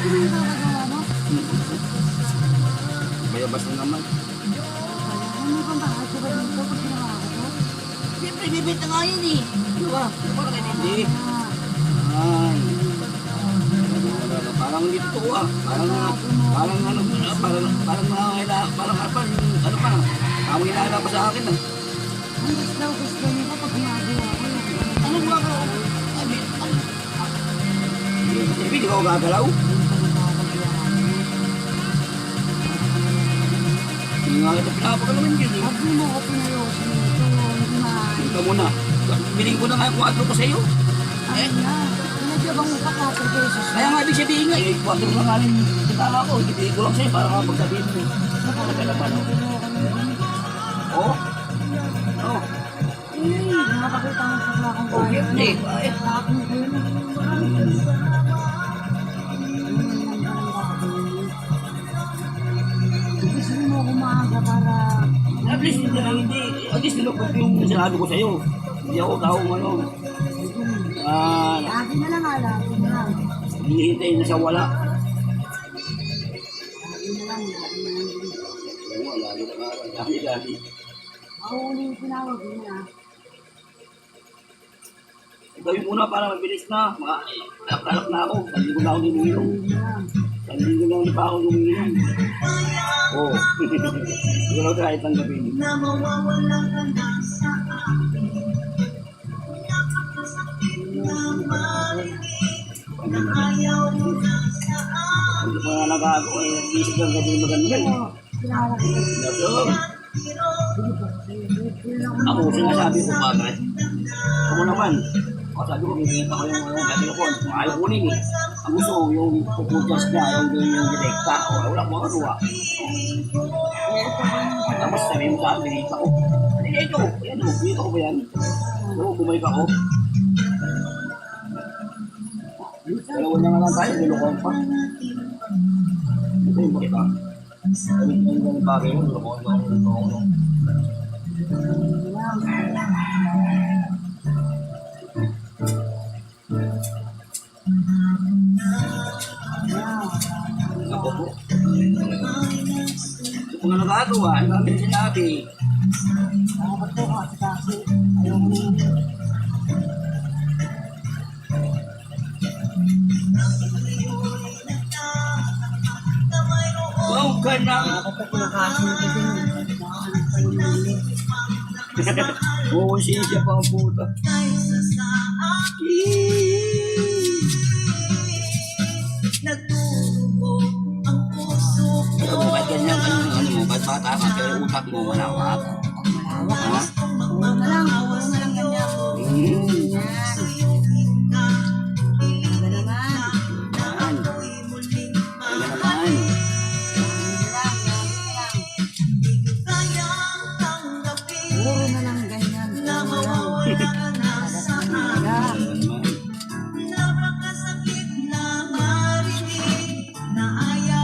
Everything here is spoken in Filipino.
Ito na yung kakagawa mo? Bayabas na naman. Ano bang bakit ko ba dito pag ginawa ko to? Siyempre, bibenta nga yan eh. Di ba? Parang kayo hindi. Ay. Parang dito ah. Parang ano, parang ano pa. Ako hinala pa sa akin ah. Ang gusto niyo pa pag ginagawa ko yun. Ano ba ka? Hindi ko gagalaw. Hindi nga ito pinapagalawin yun eh. Pag di mo ko pinayosin ito, hindi maaari. Ito muna. Biling ko na nga yung 4 ko sa iyo. Ano na? Pinagyabang mo pa 4 pesos. Kaya nga ibig sabihin nga, 4 na nga rin kita ako. Hindi ko lang sa'yo para nga pagsabihin mo. Nakalaban ako. Oo. Oo. Nakapakita mo sa akong Oh, bahay. hindi. Bakit ko yun? Gusto mo kumaga para... At least hindi lang hindi. At least nilukot yung sinabi ko sa'yo. Hindi ako taong ano. Lagi na lang lagi na lang. Hinihintay na sa wala. Lagi na lang, lagi na lang. Oo, lagi na nga. Lagi. Ako ulit yung tinawag niya. Gawin muna para mabilis na. Alak na ako. Saligo na ako luminom. Saligo na pa ako luminom. Oo. Siguro kahit ang gabi. Na mawawala ka na sa akin. Napakasakit na marinig na ayaw mo na sa akin. Hindi ko nga nagagawa eh. Isip lang gabi maganda eh. Tinawag ko. Nasaan? Ako sinasabi ko bagay. Ako naman. Ako sabi ko, bibigyan ko yung telefon. Ayaw ko rin eh. Ang gusto ko yung pupudyas na, yung direkta. O, wala ko magawa. Tapos sabi mo sa akin, binita ko. Hindi, ito. Ayan o, binita ko ba yan? Oo, bumalik ako. Dalawa na nga lang tayo, nilukuhan pa. Ito yung bakit ah. Sabi ko yung bagay mo, nilukuhan ako. Ako po. Ito ko nga nagagawa, ang dami sinabi. Dapat ko kasi ayaw mo na. Wow ka na! Dapat ko kasi ito din. Nakahanap pa yung mali. Oo, siya pa ang puta. Kaysa sa akin. Nagturugo ang puso Pero ko. kung ba't ganyan, ano mo, ba't bata ka, pero utak mo malawak? Ha? Oo na lang ganyan. Hmm.